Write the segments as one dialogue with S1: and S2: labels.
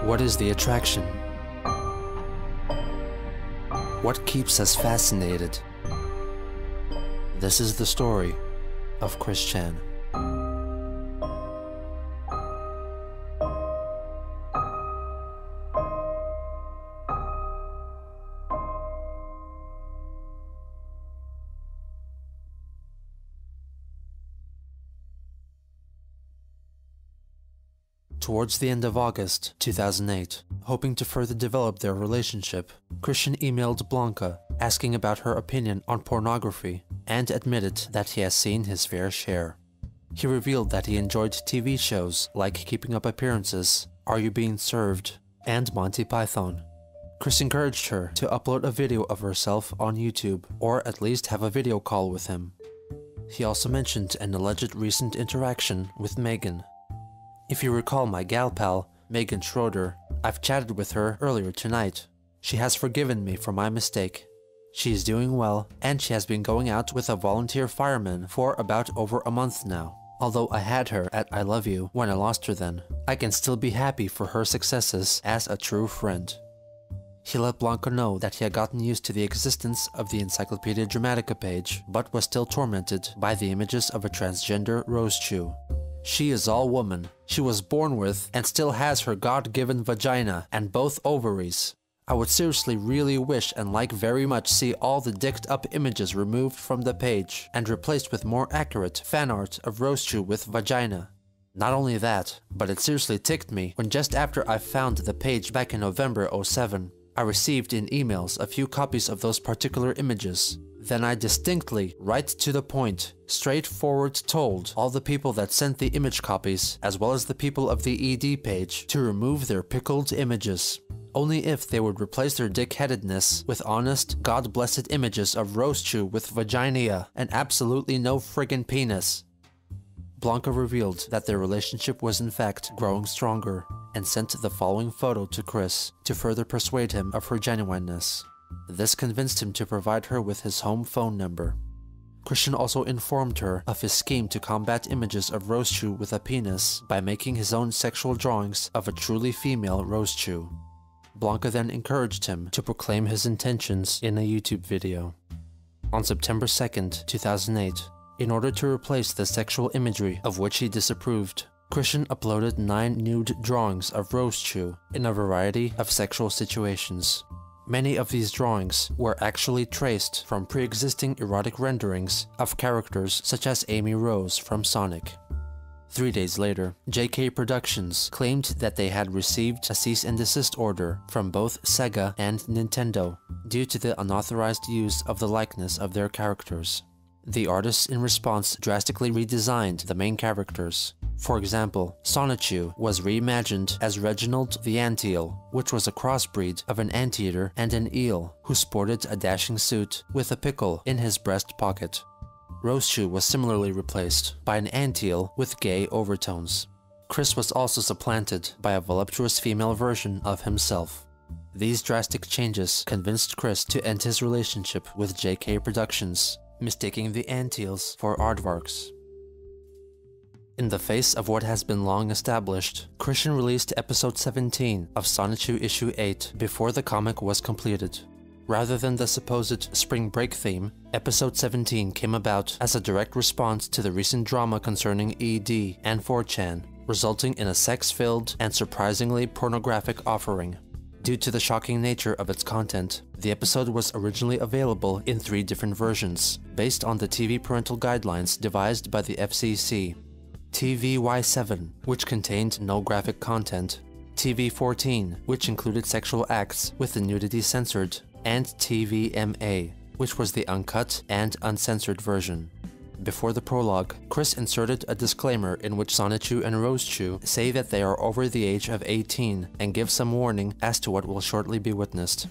S1: What is the attraction? What keeps us fascinated? This is the story of Chris Chan. Towards the end of August 2008, hoping to further develop their relationship, Christian emailed Blanca asking about her opinion on pornography and admitted that he has seen his fair share. He revealed that he enjoyed TV shows like Keeping Up Appearances, Are You Being Served, and Monty Python. Chris encouraged her to upload a video of herself on YouTube, or at least have a video call with him. He also mentioned an alleged recent interaction with Megan. If you recall my gal pal, Megan Schroeder, I've chatted with her earlier tonight. She has forgiven me for my mistake. She is doing well, and she has been going out with a volunteer fireman for about over a month now. Although I had her at I love you when I lost her then, I can still be happy for her successes as a true friend. He let Blanca know that he had gotten used to the existence of the Encyclopedia Dramatica page, but was still tormented by the images of a transgender Rose Chew. She is all woman. She was born with and still has her God-given vagina and both ovaries. I would seriously really wish and like very much see all the dicked up images removed from the page and replaced with more accurate fan art of Rose Chew with vagina. Not only that, but it seriously ticked me when just after I found the page back in November 07, I received in emails a few copies of those particular images. Then I distinctly, right to the point, straightforward told all the people that sent the image copies, as well as the people of the ED page, to remove their pickled images. Only if they would replace their dick-headedness with honest, God-blessed images of Rose Chew with vagina and absolutely no friggin' penis. Blanca revealed that their relationship was in fact growing stronger, and sent the following photo to Chris to further persuade him of her genuineness. This convinced him to provide her with his home phone number. Christian also informed her of his scheme to combat images of Rose Chew with a penis by making his own sexual drawings of a truly female Rose Chew. Blanca then encouraged him to proclaim his intentions in a YouTube video. On September 2nd, 2008, in order to replace the sexual imagery of which he disapproved, Christian uploaded 9 nude drawings of Rose Chew in a variety of sexual situations. Many of these drawings were actually traced from pre-existing erotic renderings of characters such as Amy Rose from Sonic. 3 days later, JK Productions claimed that they had received a cease and desist order from both Sega and Nintendo due to the unauthorized use of the likeness of their characters. The artists in response drastically redesigned the main characters. For example, Solitude was reimagined as Reginald the Anteel, which was a crossbreed of an anteater and an eel who sported a dashing suit with a pickle in his breast pocket. Rose Chew was similarly replaced by an anteel with gay overtones. Chris was also supplanted by a voluptuous female version of himself. These drastic changes convinced Chris to end his relationship with JK Productions, mistaking the anteels for aardvarks. In the face of what has been long established, Christian released episode 17 of Solitude issue 8 before the comic was completed. Rather than the supposed spring break theme, episode 17 came about as a direct response to the recent drama concerning ED and 4chan, resulting in a sex-filled and surprisingly pornographic offering. Due to the shocking nature of its content, the episode was originally available in 3 different versions, based on the TV parental guidelines devised by the FCC. TVY7, which contained no graphic content, TV14, which included sexual acts with the nudity censored, and TVMA, which was the uncut and uncensored version. Before the prologue, Chris inserted a disclaimer in which Sonichu and Rose Chew say that they are over the age of 18 and give some warning as to what will shortly be witnessed.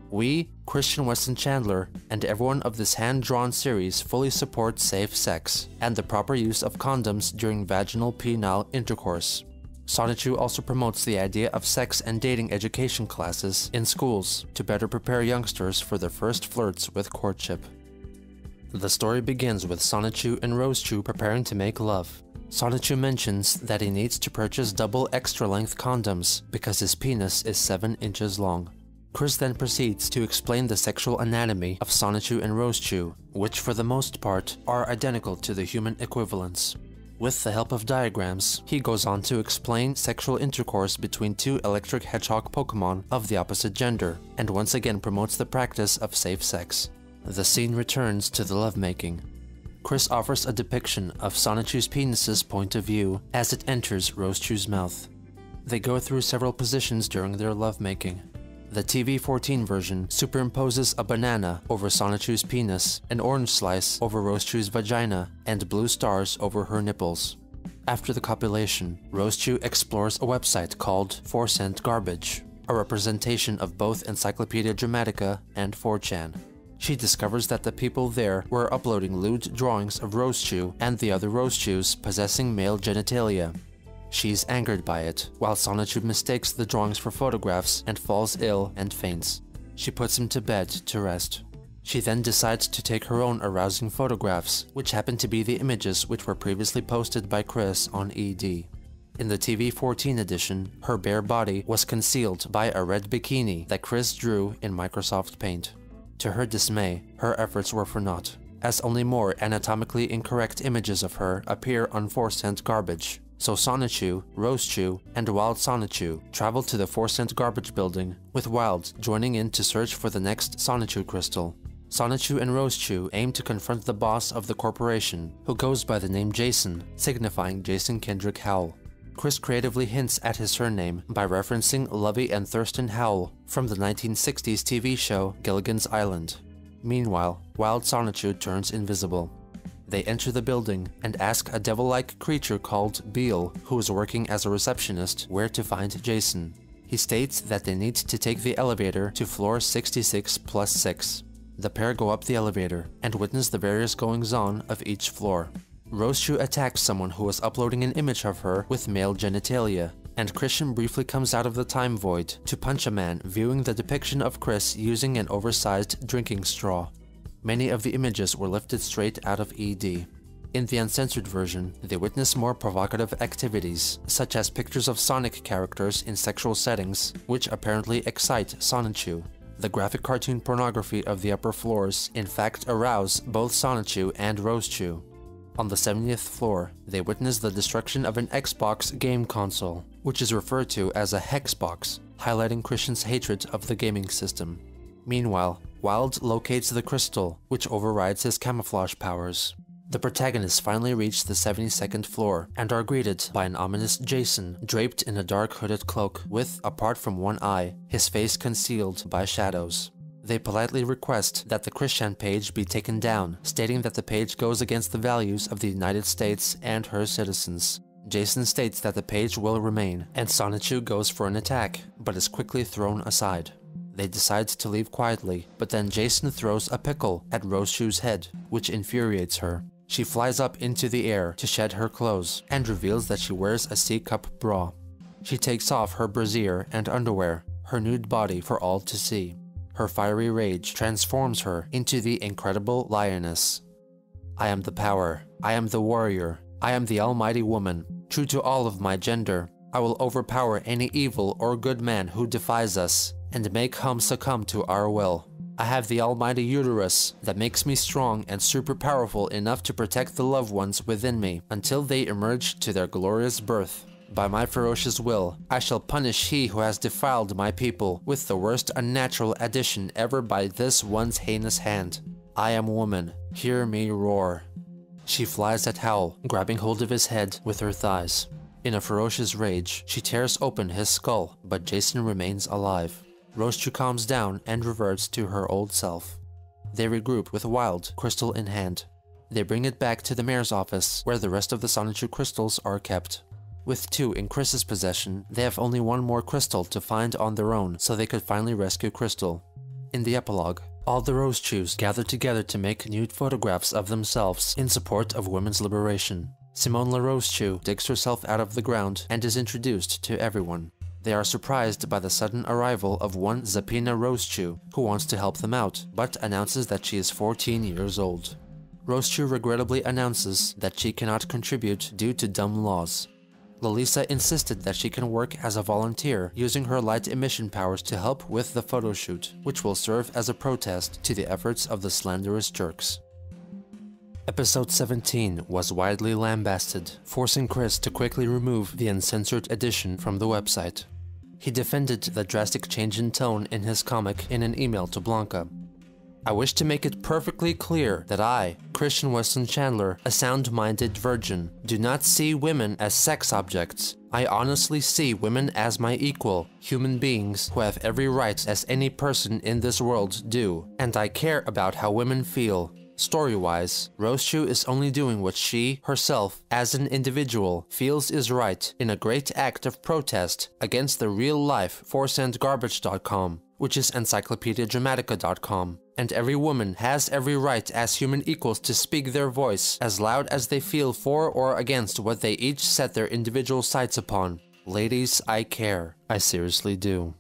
S1: We, Christian Weston Chandler, and everyone of this hand-drawn series fully support safe sex and the proper use of condoms during vaginal penile intercourse. Sonichu also promotes the idea of sex and dating education classes in schools to better prepare youngsters for their first flirts with courtship. The story begins with Sonichu and Rose Chew preparing to make love. Solitude mentions that he needs to purchase double extra-length condoms because his penis is 7 inches long. Chris then proceeds to explain the sexual anatomy of Sonichu and Rosechu, which for the most part are identical to the human equivalents. With the help of diagrams, he goes on to explain sexual intercourse between 2 electric hedgehog Pokemon of the opposite gender, and once again promotes the practice of safe sex. The scene returns to the lovemaking. Chris offers a depiction of Sonichu's penis's point of view as it enters Rosechu's mouth. They go through several positions during their lovemaking. The TV-14 version superimposes a banana over Sonichu's penis, an orange slice over Rosechu's vagina, and blue stars over her nipples. After the copulation, Rosechu explores a website called 4cent Garbage, a representation of both Encyclopedia Dramatica and 4chan. She discovers that the people there were uploading lewd drawings of Rosechu and the other Rosechus possessing male genitalia. She's angered by it, while Sonichu mistakes the drawings for photographs and falls ill and faints. She puts him to bed to rest. She then decides to take her own arousing photographs, which happen to be the images which were previously posted by Chris on ED. In the TV-14 edition, her bare body was concealed by a red bikini that Chris drew in Microsoft Paint. To her dismay, her efforts were for naught, as only more anatomically incorrect images of her appear on 4cent Garbage. So Sonichu, Rosechu, and Wild Sonichu travel to the 4cent Garbage building, with Wild joining in to search for the next Sonichu crystal. Sonichu and Rosechu aim to confront the boss of the corporation, who goes by the name Jason, signifying Jason Kendrick Howell. Chris creatively hints at his surname by referencing Lovey and Thurston Howell from the 1960s TV show Gilligan's Island. Meanwhile, Wild Sonichu turns invisible. They enter the building and ask a devil-like creature called Beale, who is working as a receptionist, where to find Jason. He states that they need to take the elevator to floor 66+6. The pair go up the elevator and witness the various goings-on of each floor. Rosechu attacks someone who was uploading an image of her with male genitalia, and Christian briefly comes out of the time void to punch a man viewing the depiction of Chris using an oversized drinking straw. Many of the images were lifted straight out of ED. In the uncensored version, they witness more provocative activities, such as pictures of Sonic characters in sexual settings, which apparently excite Sonichu. The graphic cartoon pornography of the upper floors in fact arouse both Sonichu and Rosechu. On the 70th floor, they witness the destruction of an Xbox game console, which is referred to as a Hexbox, highlighting Christian's hatred of the gaming system. Meanwhile, Wild locates the crystal, which overrides his camouflage powers. The protagonists finally reach the 72nd floor and are greeted by an ominous Jason draped in a dark hooded cloak with, apart from one eye, his face concealed by shadows. They politely request that the Christian page be taken down, stating that the page goes against the values of the United States and her citizens. Jason states that the page will remain, and Sonichu goes for an attack, but is quickly thrown aside. They decide to leave quietly, but then Jason throws a pickle at Rosechu's head, which infuriates her. She flies up into the air to shed her clothes, and reveals that she wears a C-cup bra. She takes off her brassiere and underwear, her nude body for all to see. Her fiery rage transforms her into the incredible lioness. I am the power. I am the warrior. I am the almighty woman. True to all of my gender, I will overpower any evil or good man who defies us, and make him succumb to our will. I have the almighty uterus that makes me strong and super powerful enough to protect the loved ones within me until they emerge to their glorious birth. By my ferocious will, I shall punish he who has defiled my people with the worst unnatural addition ever by this one's heinous hand. I am woman, hear me roar. She flies at Howl, grabbing hold of his head with her thighs. In a ferocious rage, she tears open his skull, but Jason remains alive. Rosechu calms down and reverts to her old self. They regroup with Wild, crystal in hand. They bring it back to the mayor's office, where the rest of the Sonichu crystals are kept. With 2 in Chris's possession, they have only 1 more crystal to find on their own, so they could finally rescue Crystal. In the epilogue, all the Rosechus gather together to make nude photographs of themselves in support of women's liberation. Simone La Rosechu digs herself out of the ground and is introduced to everyone. They are surprised by the sudden arrival of one Zapina Rosechu, who wants to help them out, but announces that she is 14 years old. Roastu regrettably announces that she cannot contribute due to dumb laws. Lalisa insisted that she can work as a volunteer using her light emission powers to help with the photo shoot, which will serve as a protest to the efforts of the slanderous jerks. Episode 17 was widely lambasted, forcing Chris to quickly remove the uncensored edition from the website. He defended the drastic change in tone in his comic in an email to Blanca. I wish to make it perfectly clear that I, Christian Weston Chandler, a sound-minded virgin, do not see women as sex objects. I honestly see women as my equal, human beings who have every right as any person in this world do, and I care about how women feel. Story-wise, Roastu is only doing what she, herself, as an individual, feels is right in a great act of protest against the real-life 4centgarbage.com, which is encyclopediadramatica.com. And every woman has every right as human equals to speak their voice as loud as they feel for or against what they each set their individual sights upon. Ladies, I care. I seriously do.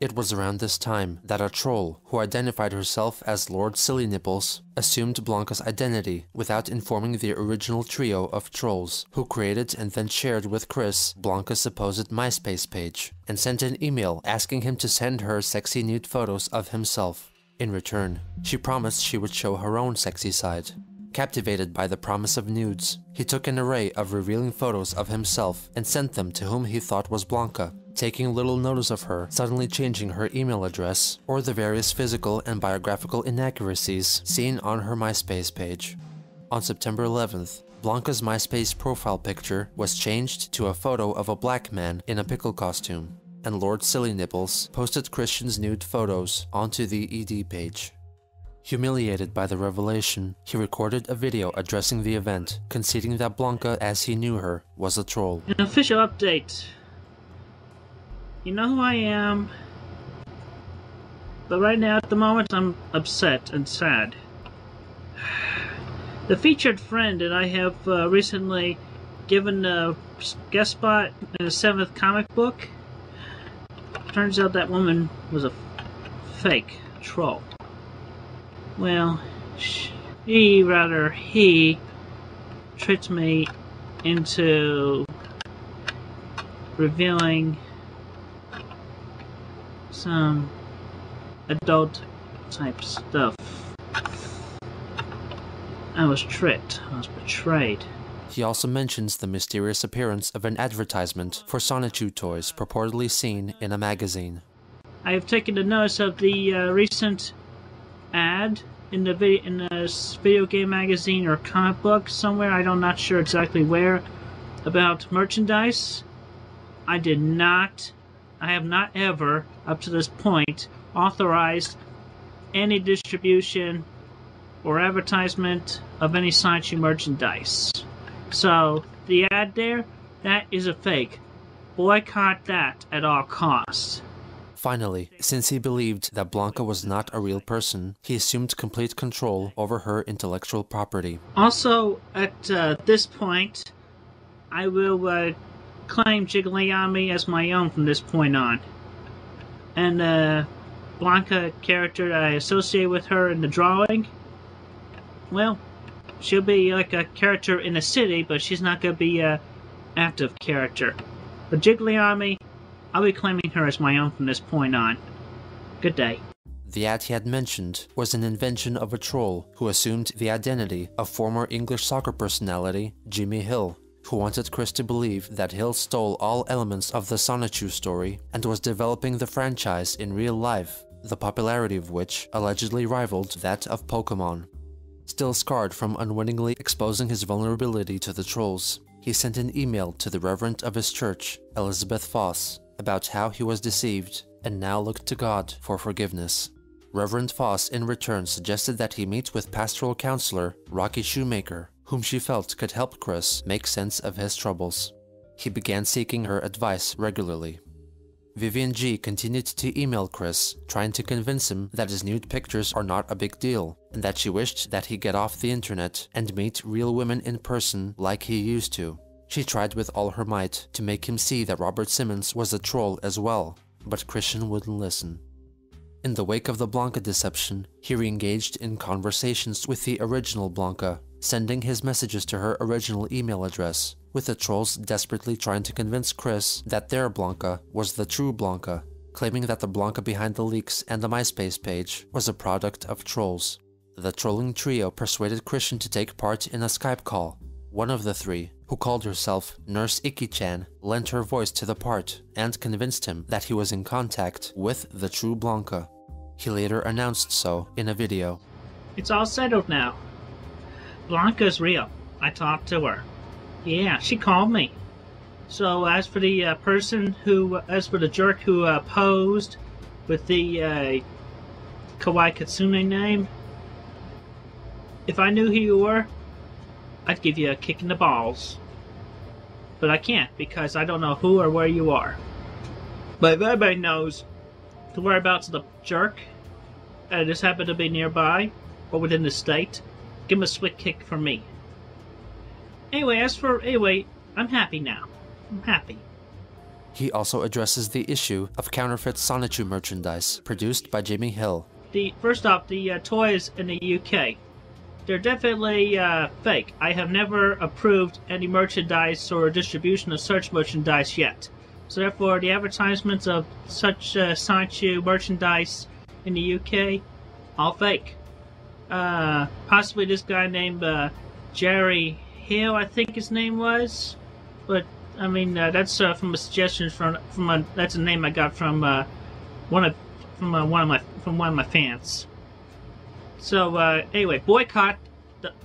S1: It was around this time that a troll, who identified herself as Lord Silly Nipples, assumed Blanca's identity without informing the original trio of trolls, who created and then shared with Chris Blanca's supposed MySpace page, and sent an email asking him to send her sexy nude photos of himself. In return, she promised she would show her own sexy side. Captivated by the promise of nudes, he took an array of revealing photos of himself and sent them to whom he thought was Blanca, taking little notice of her suddenly changing her email address or the various physical and biographical inaccuracies seen on her MySpace page. On September 11th, Blanca's MySpace profile picture was changed to a photo of a black man in a pickle costume, and Lord Silly Nipples posted Christian's nude photos onto the ED page. Humiliated by the revelation, he recorded a video addressing the event, conceding that Blanca, as he knew her, was a troll.
S2: An official update. You know who I am, but right now, at the moment, I'm upset and sad. The featured friend that I have recently given a guest spot in the 7th comic book, turns out that woman was a fake troll. Well, he tricked me into revealing some adult type stuff. I was tricked. I was betrayed.
S1: He also mentions the mysterious appearance of an advertisement for Solitude toys purportedly seen in a magazine.
S2: I have taken the notice of the recent ad in the video game magazine or comic book somewhere, I'm not sure exactly where, about merchandise. I have not ever, up to this point, authorized any distribution or advertisement of any Sanchi merchandise. So, the ad there, that is a fake. Boycott that at all costs.
S1: Finally, since he believed that Blanca was not a real person, he assumed complete control over her intellectual property.
S2: Also, at this point, I will claim Jigglyami as my own from this point on. And Blanca character that I associate with her in the drawing, well, she'll be like a character in a city, but she's not going to be an active character. But Jigglyami, I'll be claiming her as my own from this point on. Good day.
S1: The ad he had mentioned was an invention of a troll who assumed the identity of former English soccer personality Jimmy Hill, who wanted Chris to believe that Hill stole all elements of the Sonichu story and was developing the franchise in real life, the popularity of which allegedly rivaled that of Pokemon. Still scarred from unwittingly exposing his vulnerability to the trolls, he sent an email to the reverend of his church, Elizabeth Foss, about how he was deceived and now looked to God for forgiveness. Reverend Foss in return suggested that he meet with pastoral counselor Rocky Shoemaker, whom she felt could help Chris make sense of his troubles. He began seeking her advice regularly. Vivian G continued to email Chris, trying to convince him that his nude pictures are not a big deal, and that she wished that he get off the internet and meet real women in person like he used to. She tried with all her might to make him see that Robert Simmons was a troll as well, but Christian wouldn't listen. In the wake of the Blanca deception, he re-engaged in conversations with the original Blanca, sending his messages to her original email address, with the trolls desperately trying to convince Chris that their Blanca was the true Blanca, claiming that the Blanca behind the leaks and the MySpace page was a product of trolls. The trolling trio persuaded Christian to take part in a Skype call. One of the three, who called herself Nurse Iki-chan, lent her voice to the part and convinced him that he was in contact with the true Blanca. He later announced so in a video.
S2: It's all settled now. Blanca's real. I talked to her. Yeah, she called me. So as for the the jerk who posed with the Kawaii Katsune name, if I knew who you were, I'd give you a kick in the balls. But I can't, because I don't know who or where you are. But if everybody knows the whereabouts of the jerk, and just happen to be nearby, or within the state, give him a swift kick from me. Anyway, I'm happy now. I'm happy.
S1: He also addresses the issue of counterfeit Sonichu merchandise produced by Jimmy Hill.
S2: First off, the toys in the UK. They're definitely fake. I have never approved any merchandise or distribution of such merchandise yet. So therefore, the advertisements of such Sonichu merchandise in the UK, all fake. Possibly this guy named Jerry Hill, I think his name was. But I mean, that's from a suggestion that's a name I got from one of my fans. So anyway, boycott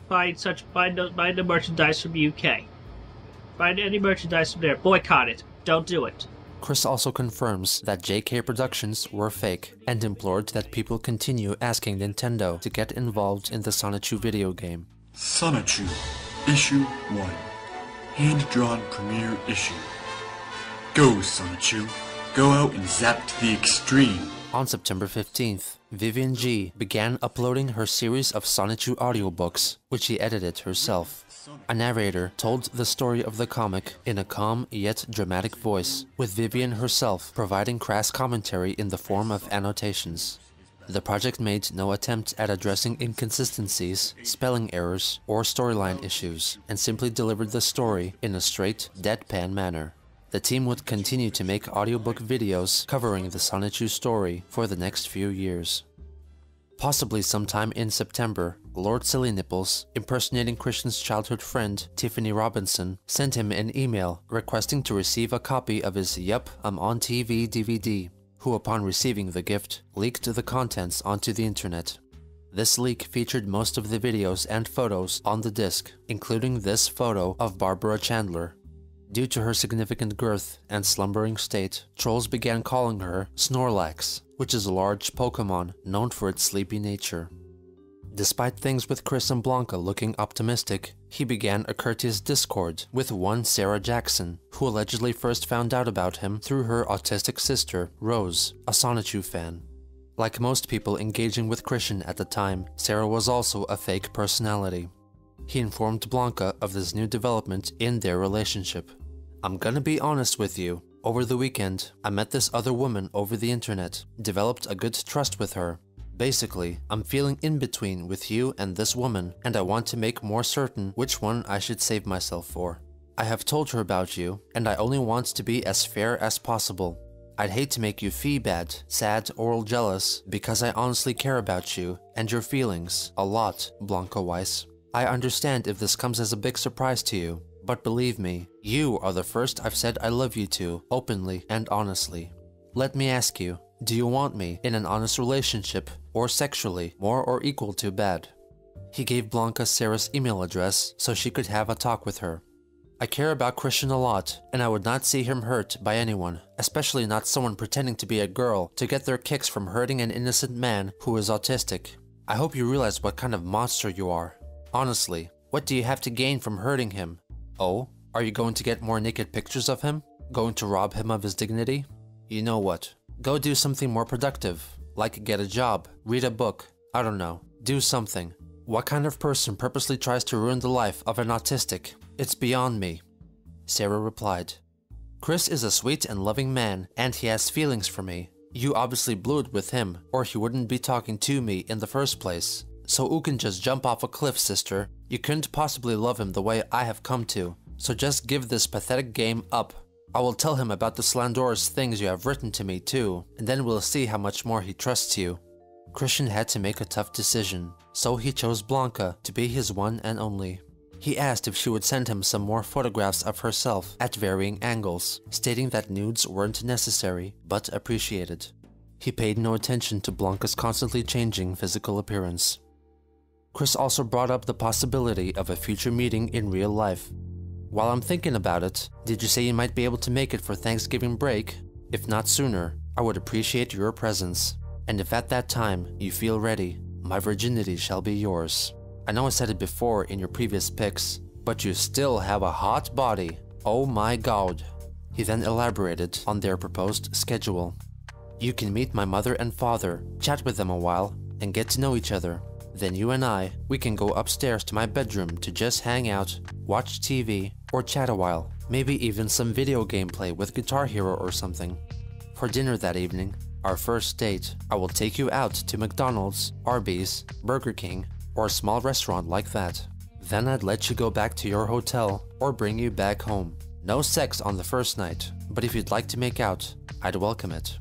S2: buy the merchandise from the UK. Buy any merchandise from there. Boycott it. Don't do it.
S1: Chris also confirms that JK Productions were fake and implored that people continue asking Nintendo to get involved in the Sonichu video game.
S3: Sonichu, Issue 1. Hand-drawn premiere issue. Go, Sonichu. Go out and zap to the extreme.
S1: On September 15th, Vivian G began uploading her series of Sonichu audiobooks, which she edited herself. A narrator told the story of the comic in a calm yet dramatic voice, with Vivian herself providing crass commentary in the form of annotations. The project made no attempt at addressing inconsistencies, spelling errors, or storyline issues, and simply delivered the story in a straight, deadpan manner. The team would continue to make audiobook videos covering the Sonichu story for the next few years. Possibly sometime in September, Lord Silly Nipples, impersonating Christian's childhood friend Tiffany Robinson, sent him an email requesting to receive a copy of his Yup, I'm on TV DVD, who upon receiving the gift, leaked the contents onto the internet. This leak featured most of the videos and photos on the disc, including this photo of Barbara Chandler. Due to her significant girth and slumbering state, trolls began calling her Snorlax, which is a large Pokemon known for its sleepy nature. Despite things with Chris and Blanca looking optimistic, he began a courteous discord with one Sarah Jackson, who allegedly first found out about him through her autistic sister, Rose, a Sonichu fan. Like most people engaging with Christian at the time, Sarah was also a fake personality. He informed Blanca of this new development in their relationship. I'm gonna be honest with you. Over the weekend, I met this other woman over the internet, developed a good trust with her. Basically, I'm feeling in between with you and this woman, and I want to make more certain which one I should save myself for. I have told her about you, and I only want to be as fair as possible. I'd hate to make you feel bad, sad, or jealous, because I honestly care about you and your feelings a lot, Blanca Weiss. I understand if this comes as a big surprise to you, but believe me, you are the first I've said I love you to, openly and honestly. Let me ask you, do you want me in an honest relationship, or sexually, more or equal to bad? He gave Blanca Sarah's email address so she could have a talk with her. I care about Christian a lot, and I would not see him hurt by anyone, especially not someone pretending to be a girl to get their kicks from hurting an innocent man who is autistic. I hope you realize what kind of monster you are. Honestly, what do you have to gain from hurting him? Oh, are you going to get more naked pictures of him? Going to rob him of his dignity? You know what? Go do something more productive, like get a job, read a book, I don't know, do something. What kind of person purposely tries to ruin the life of an autistic? It's beyond me. Sarah replied, Chris is a sweet and loving man, and he has feelings for me. You obviously blew it with him, or he wouldn't be talking to me in the first place. So you can just jump off a cliff, sister. You couldn't possibly love him the way I have come to. So just give this pathetic game up. I will tell him about the slanderous things you have written to me too, and then we'll see how much more he trusts you. Christian had to make a tough decision, so he chose Blanca to be his one and only. He asked if she would send him some more photographs of herself at varying angles, stating that nudes weren't necessary, but appreciated. He paid no attention to Blanca's constantly changing physical appearance. Chris also brought up the possibility of a future meeting in real life. While I'm thinking about it, did you say you might be able to make it for Thanksgiving break? If not sooner, I would appreciate your presence. And if at that time you feel ready, my virginity shall be yours. I know I said it before in your previous pics, but you still have a hot body. Oh my god. He then elaborated on their proposed schedule. You can meet my mother and father, chat with them a while, and get to know each other. Then you and we can go upstairs to my bedroom to just hang out, watch TV, or chat a while. Maybe even some video gameplay with Guitar Hero or something. For dinner that evening, our first date, I will take you out to McDonald's, Arby's, Burger King, or a small restaurant like that. Then I'd let you go back to your hotel or bring you back home. No sex on the first night, but if you'd like to make out, I'd welcome it.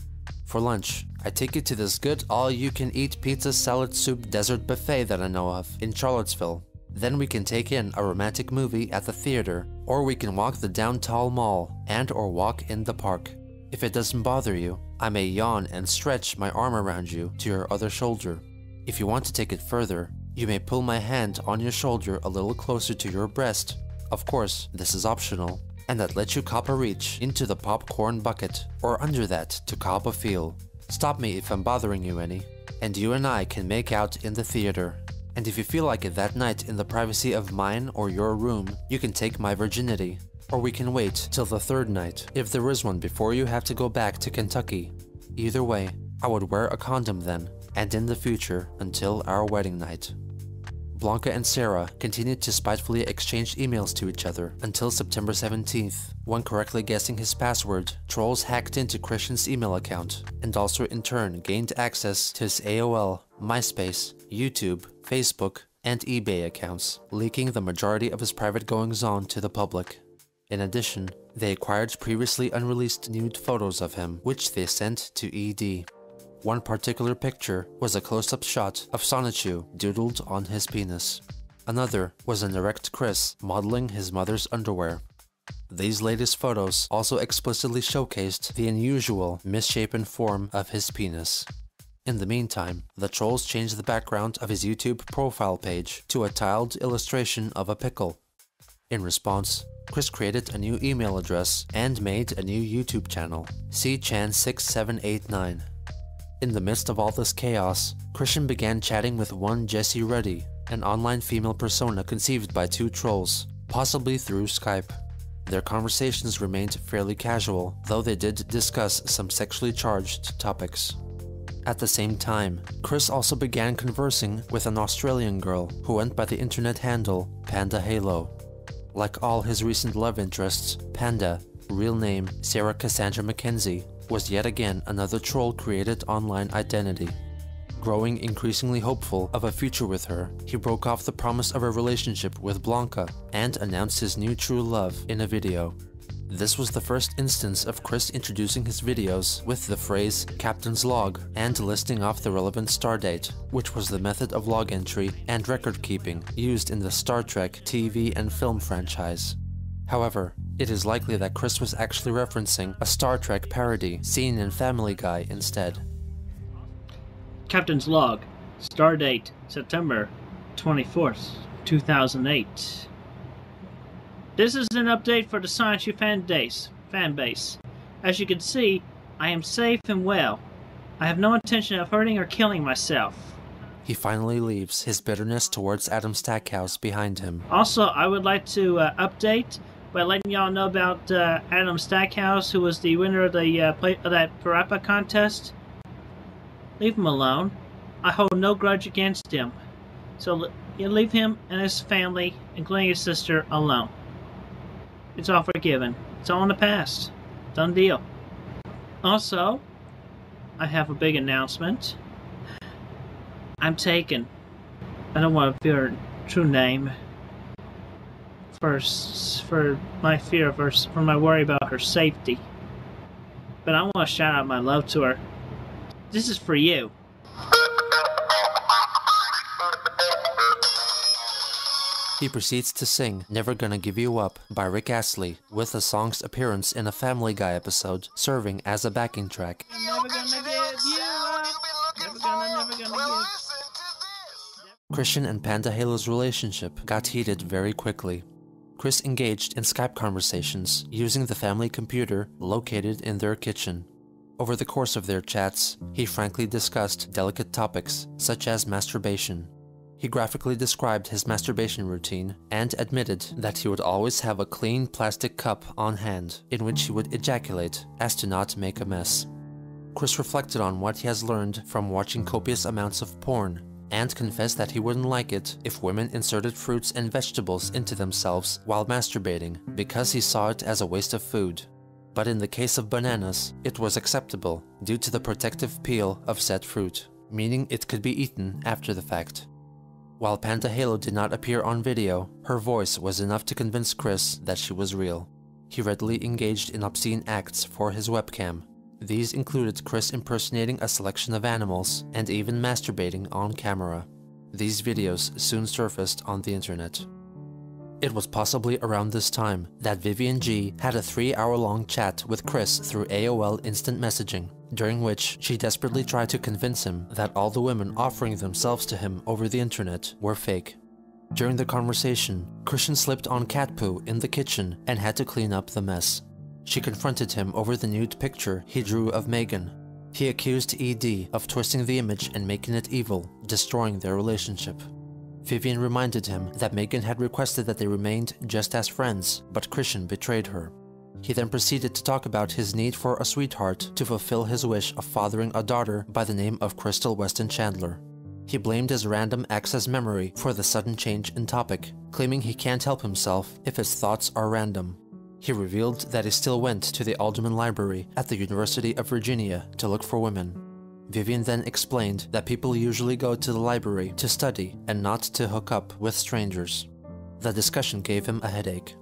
S1: For lunch, I take you to this good all-you-can-eat pizza salad soup dessert buffet that I know of in Charlottesville. Then we can take in a romantic movie at the theater, or we can walk the downtown mall and or walk in the park. If it doesn't bother you, I may yawn and stretch my arm around you to your other shoulder. If you want to take it further, you may pull my hand on your shoulder a little closer to your breast. Of course, this is optional, and that lets you cop a reach into the popcorn bucket, or under that to cop a feel. Stop me if I'm bothering you any, and you and I can make out in the theater. And if you feel like it that night in the privacy of mine or your room, you can take my virginity. Or we can wait till the third night, if there is one before you have to go back to Kentucky. Either way, I would wear a condom then, and in the future until our wedding night. Blanca and Sarah continued to spitefully exchange emails to each other until September 17th, when correctly guessing his password, trolls hacked into Christian's email account, and also in turn gained access to his AOL, MySpace, YouTube, Facebook, and eBay accounts, leaking the majority of his private goings-on to the public. In addition, they acquired previously unreleased nude photos of him, which they sent to ED. One particular picture was a close-up shot of Solitude doodled on his penis. Another was an erect Chris modeling his mother's underwear. These latest photos also explicitly showcased the unusual, misshapen form of his penis. In the meantime, the trolls changed the background of his YouTube profile page to a tiled illustration of a pickle. In response, Chris created a new email address and made a new YouTube channel, cchan6789. In the midst of all this chaos, Christian began chatting with one Jessie Ruddy, an online female persona conceived by two trolls, possibly through Skype. Their conversations remained fairly casual, though they did discuss some sexually charged topics. At the same time, Chris also began conversing with an Australian girl who went by the internet handle Panda Halo. Like all his recent love interests, Panda, real name Sarah Cassandra Mackenzie, was yet again another troll-created online identity. Growing increasingly hopeful of a future with her, he broke off the promise of a relationship with Blanca and announced his new true love in a video. This was the first instance of Chris introducing his videos with the phrase Captain's Log and listing off the relevant stardate, which was the method of log entry and record keeping used in the Star Trek TV and film franchise. However, it is likely that Chris was actually referencing a Star Trek parody seen in Family Guy instead.
S2: Captain's Log, Stardate, September 24th, 2008. This is an update for the Sonic fan base. As you can see, I am safe and well. I have no intention of hurting or killing myself.
S1: He finally leaves his bitterness towards Adam Stackhouse behind him.
S2: Also, I would like to update by letting y'all know about Adam Stackhouse, who was the winner of the that Parappa contest. Leave him alone. I hold no grudge against him. So you leave him and his family, including his sister, alone. It's all forgiven. It's all in the past. Done deal. Also, I have a big announcement. I'm taken. I don't want to be her true name. For my fear of her, for my worry about her safety. But I want to shout out my love to her. This is for you.
S1: He proceeds to sing Never Gonna Give You Up by Rick Astley, with the song's appearance in a Family Guy episode serving as a backing track.
S2: Never gonna give you up. Never gonna give.
S1: Christian and Panda Halo's relationship got heated very quickly. Chris engaged in Skype conversations using the family computer located in their kitchen. Over the course of their chats, he frankly discussed delicate topics such as masturbation. He graphically described his masturbation routine and admitted that he would always have a clean plastic cup on hand in which he would ejaculate as to not make a mess. Chris reflected on what he has learned from watching copious amounts of porn and confessed that he wouldn't like it if women inserted fruits and vegetables into themselves while masturbating because he saw it as a waste of food. But in the case of bananas, it was acceptable due to the protective peel of said fruit, meaning it could be eaten after the fact. While Panda Halo did not appear on video, her voice was enough to convince Chris that she was real. He readily engaged in obscene acts for his webcam. These included Chris impersonating a selection of animals and even masturbating on camera. These videos soon surfaced on the internet. It was possibly around this time that Vivian G had a 3-hour-long chat with Chris through AOL Instant Messaging, during which she desperately tried to convince him that all the women offering themselves to him over the internet were fake. During the conversation, Christian slipped on cat poo in the kitchen and had to clean up the mess. She confronted him over the nude picture he drew of Megan. He accused ED of twisting the image and making it evil, destroying their relationship. Vivian reminded him that Megan had requested that they remained just as friends, but Christian betrayed her. He then proceeded to talk about his need for a sweetheart to fulfill his wish of fathering a daughter by the name of Christian Weston Chandler. He blamed his random access memory for the sudden change in topic, claiming he can't help himself if his thoughts are random. He revealed that he still went to the Alderman Library at the University of Virginia to look for women. Vivian then explained that people usually go to the library to study and not to hook up with strangers. The discussion gave him a headache.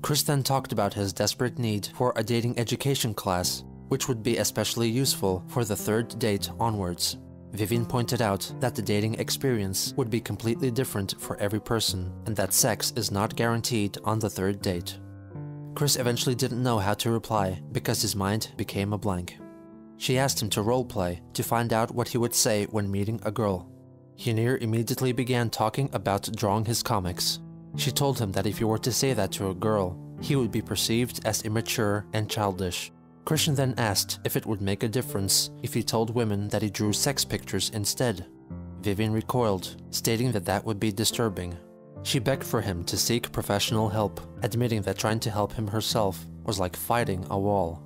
S1: Chris then talked about his desperate need for a dating education class, which would be especially useful for the third date onwards. Vivian pointed out that the dating experience would be completely different for every person, and that sex is not guaranteed on the third date. Chris eventually didn't know how to reply because his mind became a blank. She asked him to roleplay to find out what he would say when meeting a girl. Hinir immediately began talking about drawing his comics. She told him that if he were to say that to a girl, he would be perceived as immature and childish. Christian then asked if it would make a difference if he told women that he drew sex pictures instead. Vivian recoiled, stating that that would be disturbing. She begged for him to seek professional help, admitting that trying to help him herself was like fighting a wall.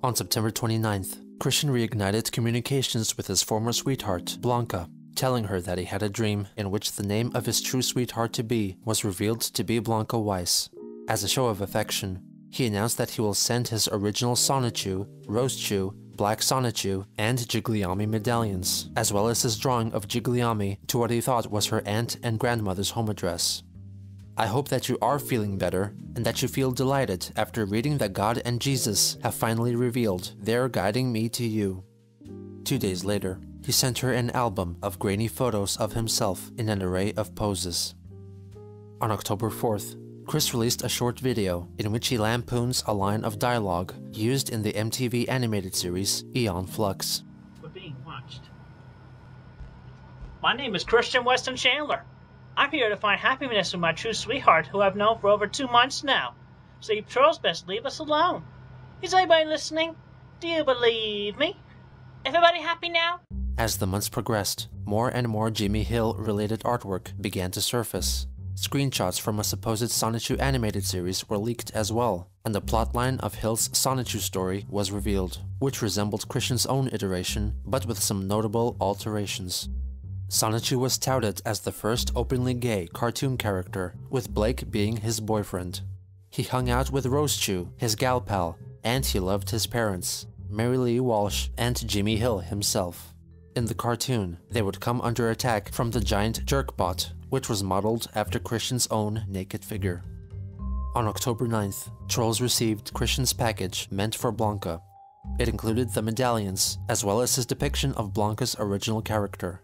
S1: On September 29th, Christian reignited communications with his former sweetheart, Blanca, telling her that he had a dream in which the name of his true sweetheart-to-be was revealed to be Blanca Weiss. As a show of affection, he announced that he will send his original Sonichu, Rosechu, Black Sonichu, and Gigliami medallions, as well as his drawing of Gigliami to what he thought was her aunt and grandmother's home address. I hope that you are feeling better, and that you feel delighted after reading that God and Jesus have finally revealed they're guiding me to you. 2 days later, he sent her an album of grainy photos of himself in an array of poses. On October 4th, Chris released a short video in which he lampoons a line of dialogue used in the MTV animated series Aeon Flux.
S2: We're being watched. My name is Christian Weston Chandler. I'm here to find happiness with my true sweetheart, who I've known for over 2 months now. So you trolls best leave us alone. Is anybody listening? Do you believe me? Everybody happy now?
S1: As the months progressed, more and more Jimmy Hill-related artwork began to surface. Screenshots from a supposed Sonichu animated series were leaked as well, and the plotline of Hill's Sonichu story was revealed, which resembled Christian's own iteration, but with some notable alterations. Sonichu was touted as the first openly gay cartoon character, with Blake being his boyfriend. He hung out with Rosechu, his gal pal, and he loved his parents. Mary Lee Walsh, and Jimmy Hill himself. In the cartoon, they would come under attack from the giant Jerkbot, which was modeled after Christian's own naked figure. On October 9th, trolls received Christian's package meant for Blanca. It included the medallions, as well as his depiction of Blanca's original character.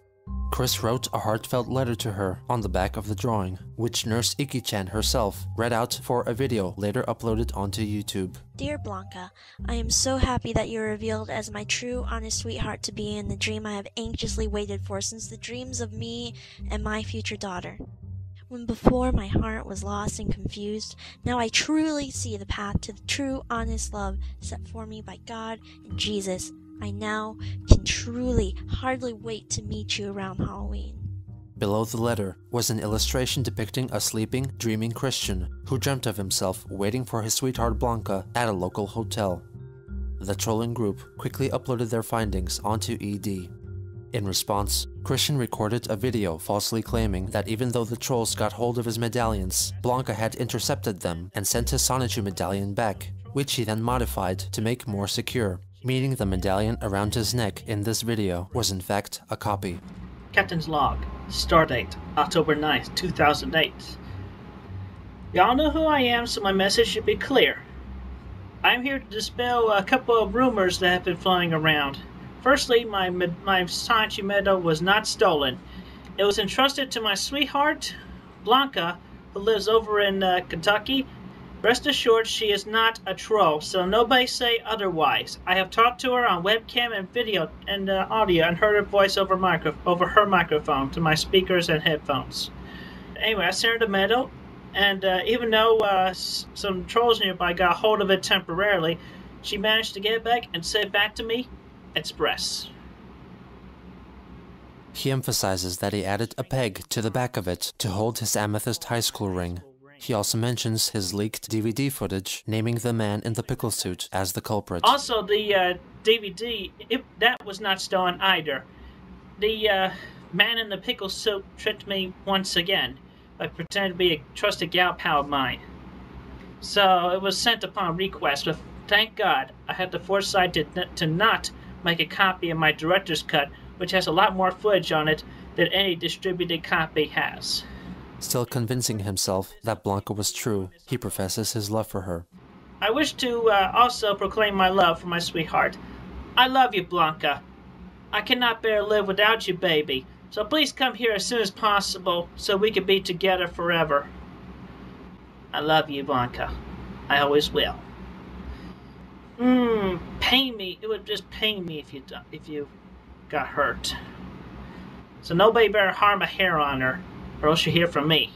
S1: Chris wrote a heartfelt letter to her on the back of the drawing, which Nurse Iki-chan herself read out for a video later uploaded onto YouTube.
S4: Dear Blanca, I am so happy that you are revealed as my true, honest sweetheart to be in the dream I have anxiously waited for since the dreams of me and my future daughter. When before my heart was lost and confused, now I truly see the path to the true, honest love set for me by God and Jesus. I now can truly hardly wait to meet you around Halloween.
S1: Below the letter was an illustration depicting a sleeping, dreaming Christian who dreamt of himself waiting for his sweetheart Blanca at a local hotel. The trolling group quickly uploaded their findings onto ED. In response, Christian recorded a video falsely claiming that even though the trolls got hold of his medallions, Blanca had intercepted them and sent his Sonichu medallion back, which he then modified to make more secure, meaning the medallion around his neck in this video was in fact a copy.
S2: Captain's log. Stardate, October 9th, 2008. Y'all know who I am, so my message should be clear. I'm here to dispel a couple of rumors that have been flying around. Firstly, my Sonichu medal was not stolen. It was entrusted to my sweetheart, Blanca, who lives over in Kentucky. Rest assured, she is not a troll, so nobody say otherwise. I have talked to her on webcam and video and audio and heard her voice over her microphone to my speakers and headphones. Anyway, I sent her the medal, and even though some trolls nearby got hold of it temporarily, she managed to get it back and send it back to me express.
S1: He emphasizes that he added a peg to the back of it to hold his amethyst high school ring. He also mentions his leaked DVD footage, naming the man in the pickle suit as the culprit.
S2: Also, the DVD, that was not stolen either. The man in the pickle suit tricked me once again by pretending to be a trusted gal pal of mine. So it was sent upon request, but thank God I had the foresight to not make a copy of my director's cut, which has a lot more footage on it than any distributed copy has.
S1: Still convincing himself that Blanca was true, he professes his love for her.
S2: I wish to also proclaim my love for my sweetheart. I love you, Blanca. I cannot bear to live without you, baby. So please come here as soon as possible so we can be together forever. I love you, Blanca. I always will. Pain me. It would just pain me if you got hurt. So nobody better harm a hair on her, or else you hear from me.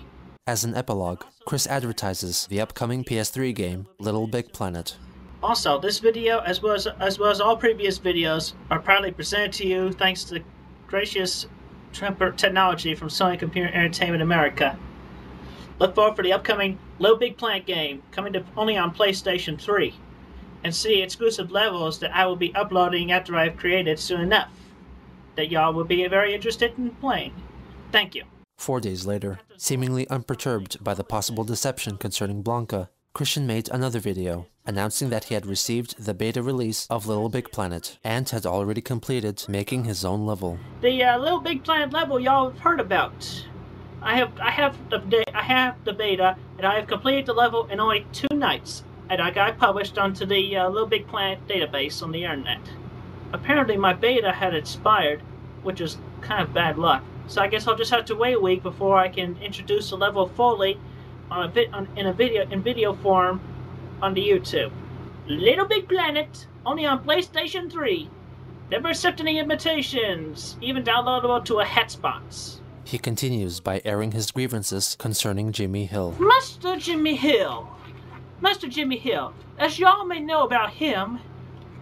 S1: As an epilogue, Chris advertises the upcoming PS3 game, Little Big Planet.
S2: Also, this video, as well as all previous videos, are proudly presented to you thanks to the gracious technology from Sony Computer Entertainment America. Look forward for the upcoming Little Big Planet game, coming to only on PlayStation 3, and see exclusive levels that I will be uploading after I've created soon enough, that y'all will be very interested in playing. Thank you.
S1: 4 days later, seemingly unperturbed by the possible deception concerning Blanca, Christian made another video, announcing that he had received the beta release of Little Big Planet, and had already completed making his own level.
S2: The Little Big Planet level y'all have heard about. I have the beta, and I have completed the level in only 2 nights, and I got it published onto the Little Big Planet database on the internet. Apparently my beta had expired, which is kind of bad luck. So I guess I'll just have to wait a week before I can introduce the level fully in video form on the YouTube. Little Big Planet, only on PlayStation 3. Never accept any invitations, even downloadable to a hotspot.
S1: He continues by airing his grievances concerning Jimmy Hill.
S2: Master Jimmy Hill, as y'all may know about him,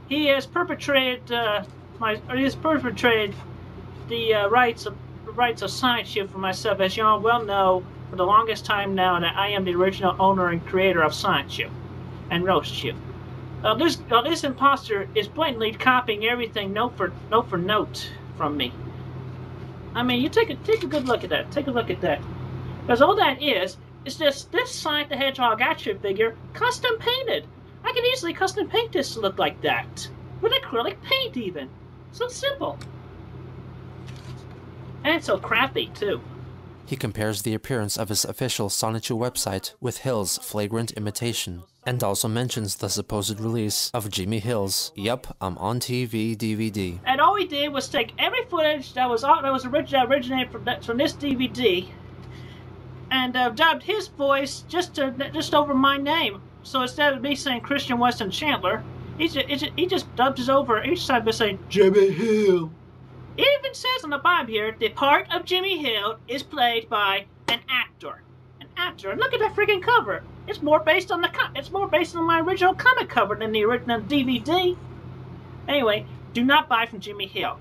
S2: he has perpetrated the rights of Solitude for myself. As y'all well know, for the longest time now, that I am the original owner and creator of Solitude and Roastchew. This imposter is blatantly copying everything note for note from me. I mean, you take a good look at that. Take a look at that. Because all that is just this Sonic the Hedgehog action figure custom painted. I can easily custom paint this to look like that. with acrylic paint even. So simple. And so crappy, too.
S1: He compares the appearance of his official Sonichu website with Hill's flagrant imitation, and also mentions the supposed release of Jimmy Hill's Yup, I'm on TV DVD.
S2: And all he did was take every footage that originated from this DVD and dubbed his voice just over my name. So instead of me saying Christian Weston Chandler, he just dubbed us over each time by saying Jimmy Hill. It even says on the bottom here, the part of Jimmy Hill is played by an actor. An actor. And look at that freaking cover. It's more based on my original comic cover than the original DVD. Anyway, do not buy from Jimmy Hill.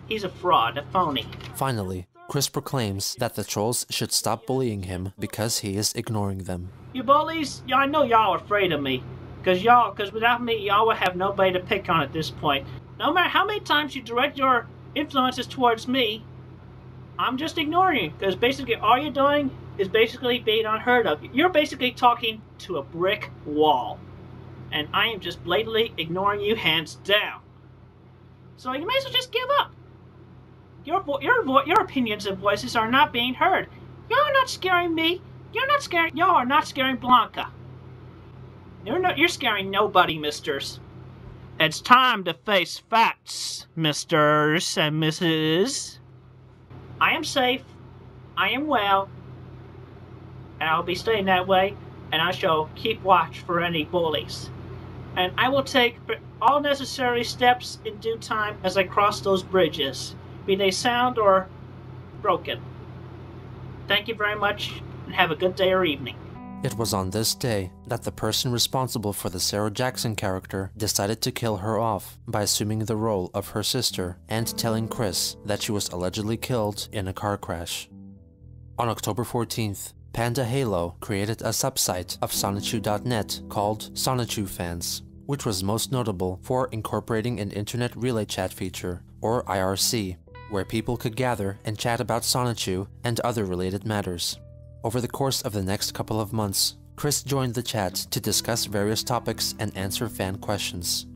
S2: He's a fraud, a phony.
S1: Finally, Chris proclaims that the trolls should stop bullying him because he is ignoring them.
S2: You bullies, I know y'all are afraid of me. Because without me, y'all would have nobody to pick on at this point. No matter how many times you direct your influences towards me, I'm just ignoring you, because basically all you're doing is basically being unheard of. You're basically talking to a brick wall, and I am just blatantly ignoring you hands down. So you may as well just give up. Your opinions and voices are not being heard. You're not scaring me. Y'all are not scaring Blanca. You're scaring nobody, misters. It's time to face facts, misters and misses. I am safe, I am well, and I'll be staying that way, and I shall keep watch for any bullies. And I will take all necessary steps in due time as I cross those bridges, be they sound or broken. Thank you very much, and have a good day or evening.
S1: It was on this day that the person responsible for the Sarah Jackson character decided to kill her off by assuming the role of her sister and telling Chris that she was allegedly killed in a car crash. On October 14th, Panda Halo created a subsite of Sonichu.net called Sonichu Fans, which was most notable for incorporating an internet relay chat feature, or IRC, where people could gather and chat about Sonichu and other related matters. Over the course of the next couple of months, Chris joined the chat to discuss various topics and answer fan questions.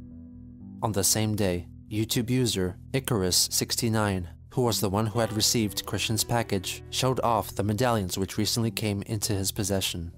S1: On the same day, YouTube user Icarus69, who was the one who had received Christian's package, showed off the medallions which recently came into his possession.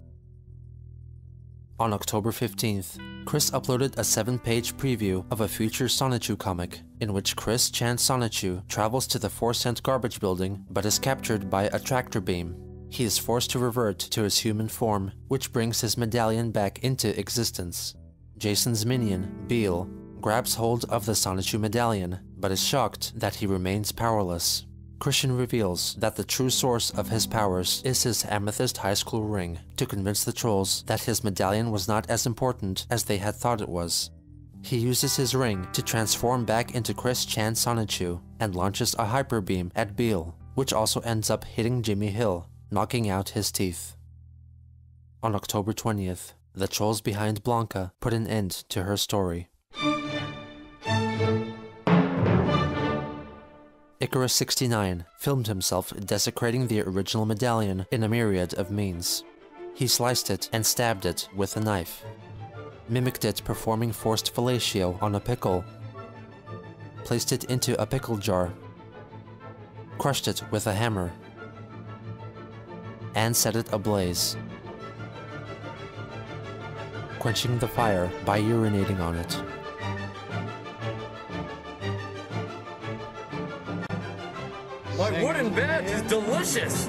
S1: On October 15th, Chris uploaded a 7-page preview of a future Sonichu comic, in which Chris Chan Sonichu travels to the 4-cent garbage building but is captured by a tractor beam. He is forced to revert to his human form, which brings his medallion back into existence. Jason's minion, Beale, grabs hold of the Sonichu medallion, but is shocked that he remains powerless. Christian reveals that the true source of his powers is his amethyst high school ring, to convince the trolls that his medallion was not as important as they had thought it was. He uses his ring to transform back into Chris Chan Sonichu, and launches a hyper beam at Beale, which also ends up hitting Jimmy Hill, knocking out his teeth. On October 20th, the trolls behind Blanca put an end to her story. Icarus69 filmed himself desecrating the original medallion in a myriad of means. He sliced it and stabbed it with a knife, mimicked it performing forced fellatio on a pickle, placed it into a pickle jar, crushed it with a hammer, and set it ablaze, quenching the fire by urinating on it.
S5: My wooden badge is delicious!